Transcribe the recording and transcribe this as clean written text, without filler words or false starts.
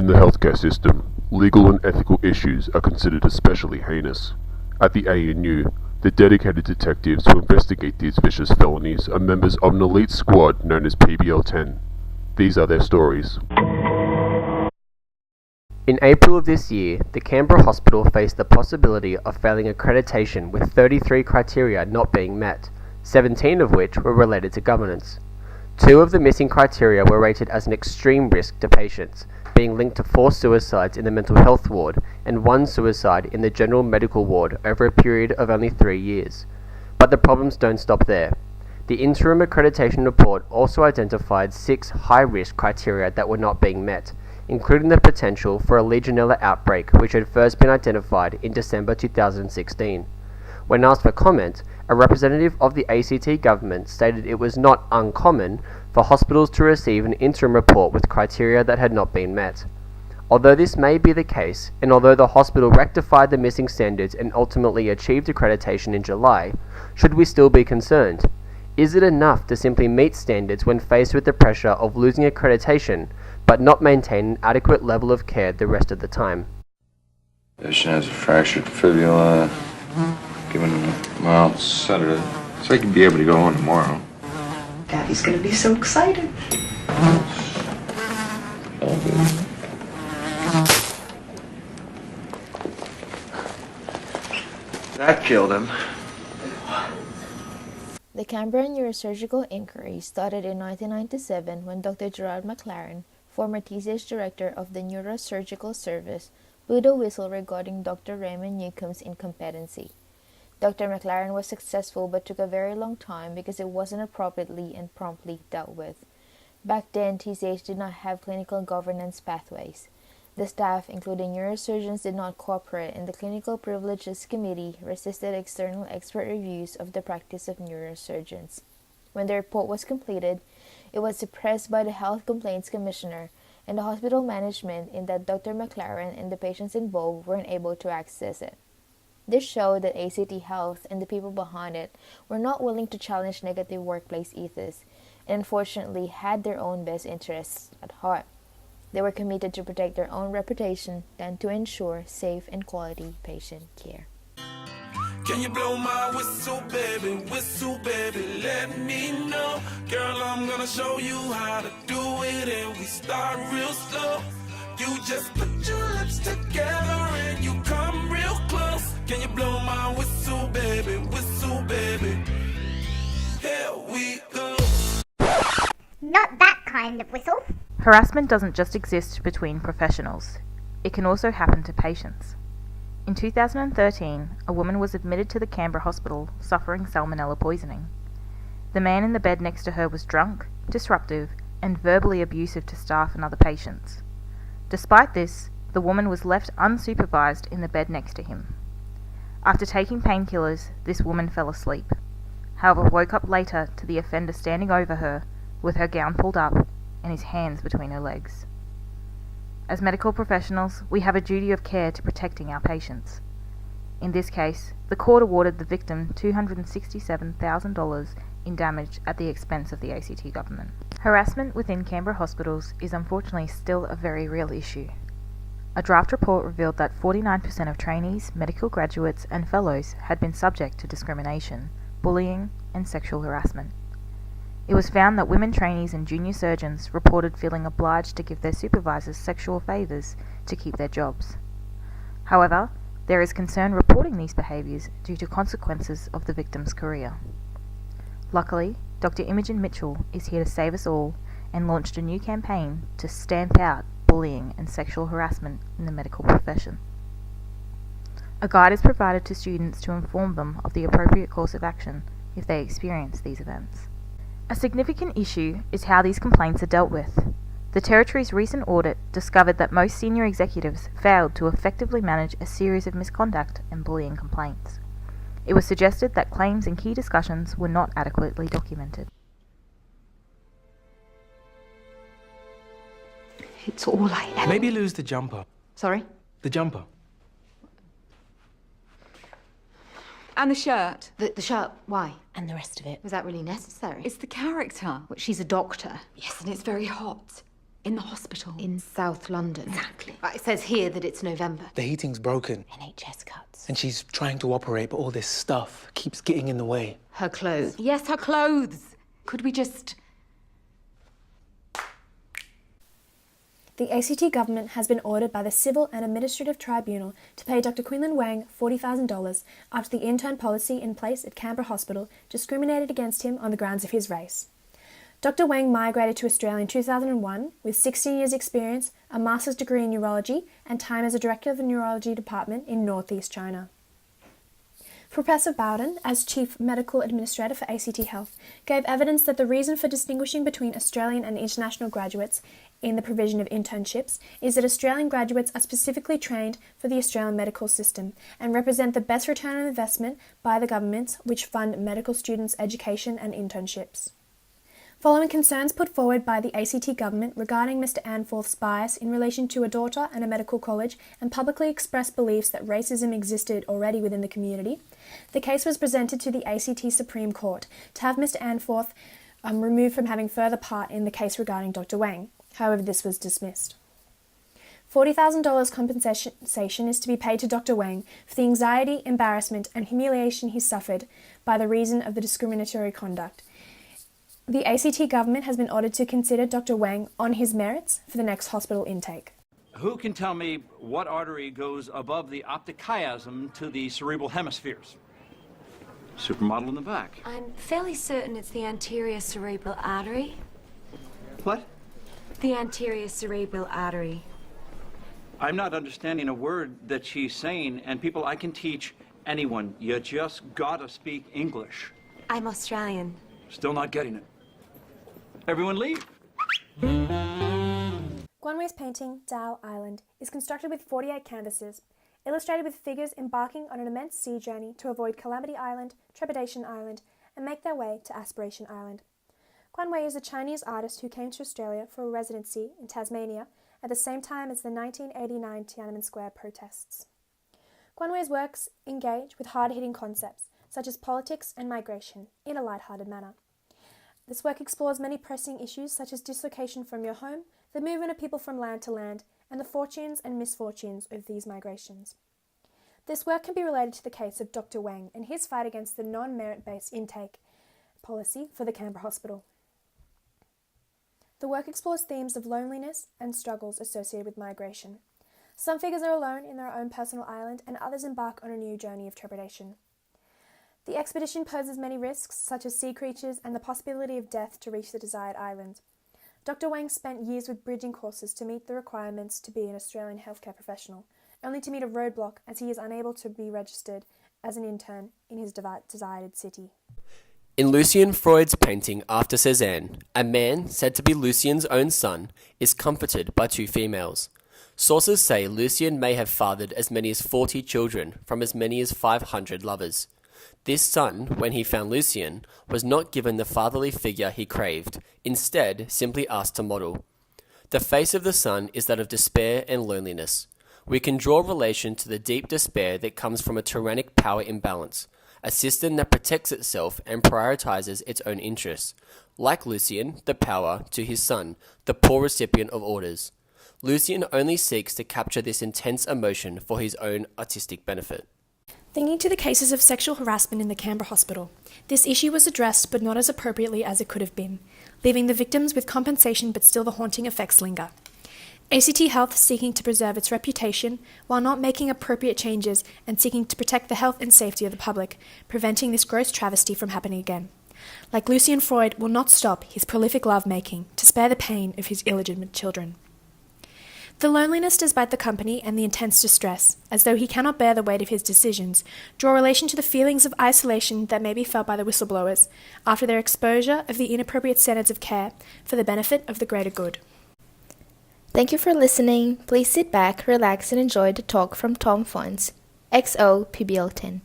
In the healthcare system, legal and ethical issues are considered especially heinous. At the ANU, the dedicated detectives who investigate these vicious felonies are members of an elite squad known as PBL-10. These are their stories. In April of this year, the Canberra Hospital faced the possibility of failing accreditation with 33 criteria not being met, 17 of which were related to governance. 2 of the missing criteria were rated as an extreme risk to patients, being linked to 4 suicides in the mental health ward and 1 suicide in the general medical ward over a period of only 3 years. But the problems don't stop there. The interim accreditation report also identified 6 high-risk criteria that were not being met, including the potential for a Legionella outbreak which had first been identified in December 2016. When asked for comment, a representative of the ACT government stated it was not uncommon for hospitals to receive an interim report with criteria that had not been met. Although this may be the case, and although the hospital rectified the missing standards and ultimately achieved accreditation in July, should we still be concerned? Is it enough to simply meet standards when faced with the pressure of losing accreditation, but not maintain an adequate level of care the rest of the time? Patient has a fractured fibula. Given him a mild sedative, so he can be able to go on tomorrow. Daddy's gonna be so excited. All good. That killed him. The Canberra neurosurgical inquiry started in 1997 when Dr. Gerard McLaren, former TCH director of the neurosurgical service, blew the whistle regarding Dr. Raymond Newcomb's incompetency. Dr. McLaren was successful but took a very long time because it wasn't appropriately and promptly dealt with. Back then, TCH did not have clinical governance pathways. The staff, including neurosurgeons, did not cooperate, and the Clinical Privileges Committee resisted external expert reviews of the practice of neurosurgeons. When the report was completed, it was suppressed by the Health Complaints Commissioner and the hospital management in that Dr. McLaren and the patients involved weren't able to access it. This showed that ACT Health and the people behind it were not willing to challenge negative workplace ethos and unfortunately had their own best interests at heart. They were committed to protect their own reputation than to ensure safe and quality patient care. Can you blow my whistle, baby, let me know. Girl, I'm gonna show you how to do it, and we start real slow. You just put your lips together and you come real close. Can you blow my whistle, baby, here we go. Not that kind of whistle. Harassment doesn't just exist between professionals. It can also happen to patients. In 2013, a woman was admitted to the Canberra hospital suffering salmonella poisoning. The man in the bed next to her was drunk, disruptive, and verbally abusive to staff and other patients. Despite this, the woman was left unsupervised in the bed next to him. After taking painkillers, this woman fell asleep. However, woke up later to the offender standing over her with her gown pulled up and his hands between her legs. As medical professionals, we have a duty of care to protecting our patients. In this case, the court awarded the victim $267,000 in damage at the expense of the ACT government. Harassment within Canberra hospitals is unfortunately still a very real issue. A draft report revealed that 49% of trainees, medical graduates, and fellows had been subject to discrimination, bullying, and sexual harassment. It was found that women trainees and junior surgeons reported feeling obliged to give their supervisors sexual favours to keep their jobs. However, there is concern reporting these behaviours due to consequences of the victim's career. Luckily, Dr. Imogen Mitchell is here to save us all and launched a new campaign to stamp out bullying and sexual harassment in the medical profession. A guide is provided to students to inform them of the appropriate course of action if they experience these events. A significant issue is how these complaints are dealt with. The Territory's recent audit discovered that most senior executives failed to effectively manage a series of misconduct and bullying complaints. It was suggested that claims and key discussions were not adequately documented. It's all I ever... Maybe lose the jumper. Sorry? The jumper. And the shirt. The shirt, why? And the rest of it. Was that really necessary? It's the character. Well, she's a doctor. Yes, and it's very hot. In the hospital. In South London. Exactly. It says here that it's November. The heating's broken. NHS cuts. And she's trying to operate, but all this stuff keeps getting in the way. Her clothes. Yes, her clothes. Could we just... The ACT government has been ordered by the Civil and Administrative Tribunal to pay Dr. Quinlan Wang $40,000 after the intern policy in place at Canberra Hospital discriminated against him on the grounds of his race. Dr. Wang migrated to Australia in 2001 with 16 years' experience, a master's degree in neurology, and time as a director of the neurology department in northeast China. Professor Bowden, as Chief Medical Administrator for ACT Health, gave evidence that the reason for distinguishing between Australian and international graduates in the provision of internships is that Australian graduates are specifically trained for the Australian medical system and represent the best return on investment by the governments which fund medical students' education and internships. Following concerns put forward by the ACT government regarding Mr. Anforth's bias in relation to a daughter and a medical college and publicly expressed beliefs that racism existed already within the community, the case was presented to the ACT Supreme Court to have Mr. Anforth removed from having further part in the case regarding Dr. Wang. However, this was dismissed. $40,000 compensation is to be paid to Dr. Wang for the anxiety, embarrassment and humiliation he suffered by the reason of the discriminatory conduct. The ACT government has been ordered to consider Dr. Wang on his merits for the next hospital intake. Who can tell me what artery goes above the optic chiasm to the cerebral hemispheres? Supermodel in the back. I'm fairly certain it's the anterior cerebral artery. What? The anterior cerebral artery. I'm not understanding a word that she's saying, and people, I can teach anyone. You just gotta speak English. I'm Australian. Still not getting it. Everyone leave. Guanwei's painting, Dao Island, is constructed with 48 canvases, illustrated with figures embarking on an immense sea journey to avoid Calamity Island, Trepidation Island, and make their way to Aspiration Island. Guanwei is a Chinese artist who came to Australia for a residency in Tasmania at the same time as the 1989 Tiananmen Square protests. Guanwei's works engage with hard-hitting concepts, such as politics and migration, in a light-hearted manner. This work explores many pressing issues such as dislocation from your home, the movement of people from land to land, and the fortunes and misfortunes of these migrations. This work can be related to the case of Dr. Wang and his fight against the non-merit-based intake policy for the Canberra Hospital. The work explores themes of loneliness and struggles associated with migration. Some figures are alone in their own personal island, and others embark on a new journey of trepidation. The expedition poses many risks, such as sea creatures and the possibility of death to reach the desired island. Dr. Wang spent years with bridging courses to meet the requirements to be an Australian healthcare professional, only to meet a roadblock as he is unable to be registered as an intern in his desired city. In Lucian Freud's painting After Cézanne, a man, said to be Lucian's own son, is comforted by two females. Sources say Lucian may have fathered as many as 40 children from as many as 500 lovers. This son, when he found Lucian, was not given the fatherly figure he craved, instead simply asked to model. The face of the son is that of despair and loneliness. We can draw relation to the deep despair that comes from a tyrannic power imbalance, a system that protects itself and prioritizes its own interests. Like Lucian, the power, to his son, the poor recipient of orders. Lucian only seeks to capture this intense emotion for his own artistic benefit. Thinking to the cases of sexual harassment in the Canberra Hospital, this issue was addressed but not as appropriately as it could have been, leaving the victims with compensation but still the haunting effects linger. ACT Health seeking to preserve its reputation while not making appropriate changes and seeking to protect the health and safety of the public, preventing this gross travesty from happening again. Like Lucian Freud will not stop his prolific love-making to spare the pain of his illegitimate children. The loneliness despite the company and the intense distress, as though he cannot bear the weight of his decisions, draw relation to the feelings of isolation that may be felt by the whistleblowers after their exposure of the inappropriate standards of care for the benefit of the greater good. Thank you for listening. Please sit back, relax and enjoy the talk from Tom Fonts, XO PBL10.